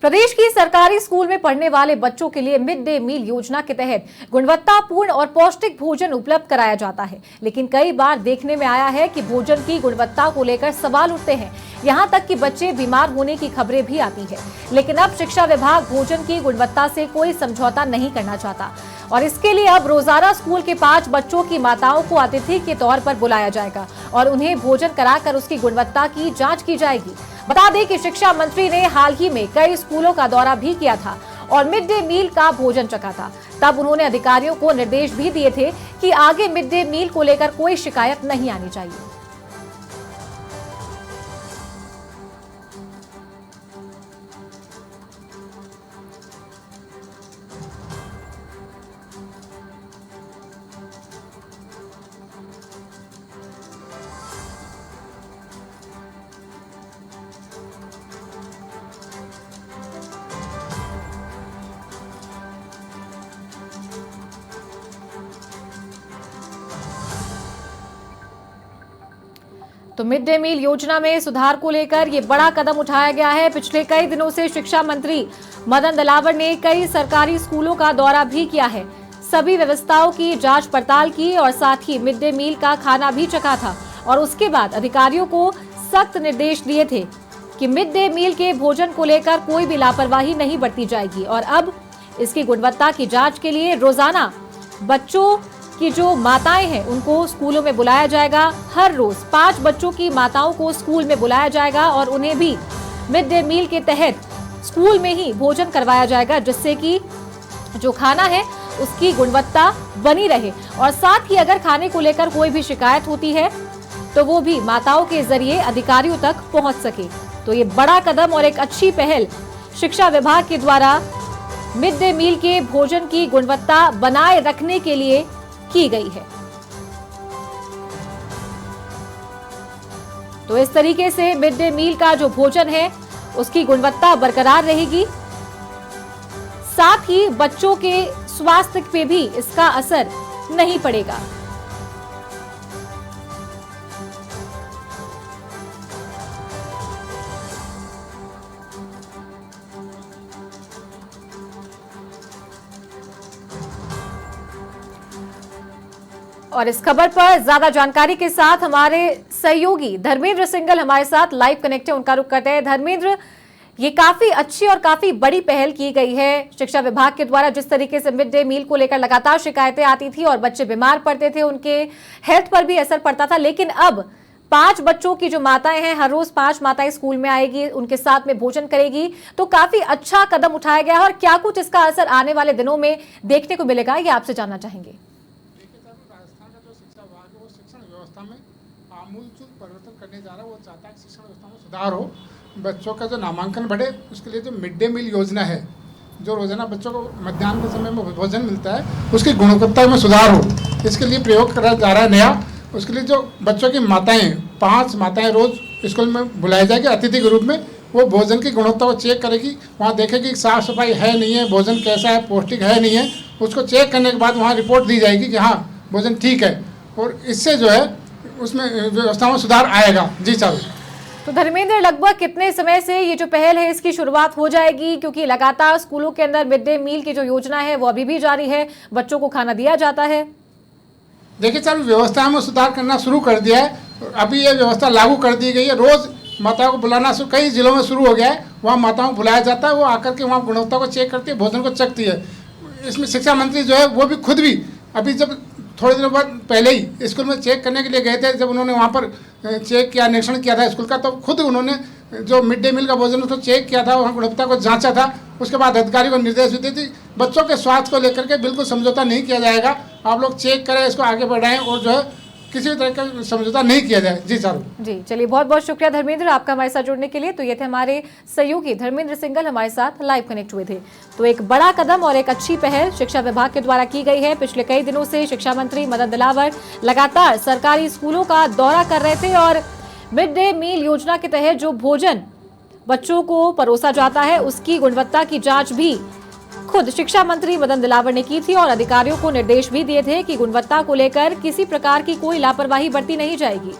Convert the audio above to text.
प्रदेश की सरकारी स्कूल में पढ़ने वाले बच्चों के लिए मिड डे मील योजना के तहत गुणवत्तापूर्ण और पौष्टिक भोजन उपलब्ध कराया जाता है, लेकिन कई बार देखने में आया है कि भोजन की गुणवत्ता को लेकर सवाल उठते हैं। यहां तक कि बच्चे बीमार होने की खबरें भी आती है। लेकिन अब शिक्षा विभाग भोजन की गुणवत्ता से कोई समझौता नहीं करना चाहता और इसके लिए अब रोजाना स्कूल के 5 बच्चों की माताओं को अतिथि के तौर पर बुलाया जाएगा और उन्हें भोजन कराकर उसकी गुणवत्ता की जांच की जाएगी। बता दें कि शिक्षा मंत्री ने हाल ही में कई स्कूलों का दौरा भी किया था और मिड डे मील का भोजन चखा था। तब उन्होंने अधिकारियों को निर्देश भी दिए थे कि आगे मिड डे मील को लेकर कोई शिकायत नहीं आनी चाहिए। तो मिड डे मील योजना में सुधार को लेकर ये बड़ा कदम उठाया गया है। पिछले कई दिनों से शिक्षा मंत्री मदन दिलावर ने कई सरकारी स्कूलों का दौरा भी किया है, सभी व्यवस्थाओं की जांच पड़ताल की और साथ ही मिड डे मील का खाना भी चखा था और उसके बाद अधिकारियों को सख्त निर्देश दिए थे कि मिड डे मील के भोजन को लेकर कोई भी लापरवाही नहीं बरती जाएगी और अब इसकी गुणवत्ता की जाँच के लिए रोजाना बच्चों कि जो माताएं हैं उनको स्कूलों में बुलाया जाएगा। हर रोज 5 बच्चों की माताओं को स्कूल में बुलाया जाएगा और उन्हें भी मिड डे मील के तहत स्कूल में ही भोजन करवाया जाएगा, जिससे कि जो खाना है उसकी गुणवत्ता बनी रहे और साथ ही अगर खाने को लेकर कोई भी शिकायत होती है तो वो भी माताओं के जरिए अधिकारियों तक पहुंच सके। तो ये बड़ा कदम और एक अच्छी पहल शिक्षा विभाग के द्वारा मिड डे मील के भोजन की गुणवत्ता बनाए रखने के लिए की गई है। तो इस तरीके से मिड डे मील का जो भोजन है उसकी गुणवत्ता बरकरार रहेगी, साथ ही बच्चों के स्वास्थ्य पे भी इसका असर नहीं पड़ेगा। और इस खबर पर ज्यादा जानकारी के साथ हमारे सहयोगी धर्मेंद्र सिंघल हमारे साथ लाइव कनेक्ट है, उनका रुख करते हैं। धर्मेंद्र, ये काफी अच्छी और काफी बड़ी पहल की गई है शिक्षा विभाग के द्वारा। जिस तरीके से मिड डे मील को लेकर लगातार शिकायतें आती थी और बच्चे बीमार पड़ते थे, उनके हेल्थ पर भी असर पड़ता था, लेकिन अब 5 बच्चों की जो माताएं हैं, हर रोज 5 माताएं स्कूल में आएगी, उनके साथ में भोजन करेगी, तो काफी अच्छा कदम उठाया गया है। और क्या कुछ इसका असर आने वाले दिनों में देखने को मिलेगा, ये आपसे जानना चाहेंगे। में आमूलचूल परिवर्तन करने जा रहा है। वो चाहता है कि शिक्षण व्यवस्था में सुधार हो, बच्चों का जो नामांकन बढ़े। उसके लिए जो मिड डे मील योजना है, जो रोजाना बच्चों को मध्याह्न के समय में भोजन मिलता है, उसकी गुणवत्ता में सुधार हो, इसके लिए प्रयोग करा जा रहा है नया। उसके लिए जो बच्चों की माताएं 5 माताएं रोज स्कूल में बुलाई जाएगी अतिथि के रूप में। वो भोजन की गुणवत्ता को चेक करेगी, वहाँ देखेगी साफ सफाई है नहीं है, भोजन कैसा है, पौष्टिक है नहीं है। उसको चेक करने के बाद वहाँ रिपोर्ट दी जाएगी कि हाँ भोजन ठीक है, और इससे जो है उसमें व्यवस्था में सुधार आएगा। जी चालू। तो धर्मेंद्र, लगभग कितने समय से ये जो पहल है इसकी शुरुआत हो जाएगी, क्योंकि लगातार स्कूलों के अंदर मिड डे मील की जो योजना है वो अभी भी जारी है, बच्चों को खाना दिया जाता है? देखिए चालू, व्यवस्था में सुधार करना शुरू कर दिया है। अभी ये व्यवस्था लागू कर दी गई है। रोज माताओं को बुलाना कई जिलों में शुरू हो गया है। वहाँ माताओं को बुलाया जाता है, वो आकर के वहाँ गुणवत्ता को चेक करती है, भोजन को चखती है। इसमें शिक्षा मंत्री जो है वो भी खुद भी अभी जब थोड़े दिनों बाद पहले ही स्कूल में चेक करने के लिए गए थे, जब उन्होंने वहाँ पर चेक किया, निरीक्षण किया था स्कूल का, तो खुद उन्होंने जो मिड डे मील का भोजन उसको चेक किया था, वहाँ गुणवत्ता को जांचा था। उसके बाद अधिकारी को निर्देश भी दिए थे बच्चों के स्वास्थ्य को लेकर के बिल्कुल समझौता नहीं किया जाएगा, आप लोग चेक करें, इसको आगे बढ़ाएं और जो है किसी भी तरह का समझौता नहीं किया जाए। जी चालू। जी चलिए, बहुत बहुत शुक्रिया धर्मेंद्र आपका हमारे साथ जुड़ने के लिए। तो ये थे हमारे सहयोगी धर्मेंद्र सिंघल, हमारे साथ लाइव कनेक्ट हुए थे। तो एक बड़ा कदम और एक अच्छी पहल शिक्षा विभाग के द्वारा की गई है। पिछले कई दिनों से शिक्षा मंत्री मदन दिलावर लगातार सरकारी स्कूलों का दौरा कर रहे थे और मिड डे मील योजना के तहत जो भोजन बच्चों को परोसा जाता है उसकी गुणवत्ता की जाँच भी खुद शिक्षा मंत्री मदन दिलावर ने की थी और अधिकारियों को निर्देश भी दिए थे कि गुणवत्ता को लेकर किसी प्रकार की कोई लापरवाही बरती नहीं जाएगी।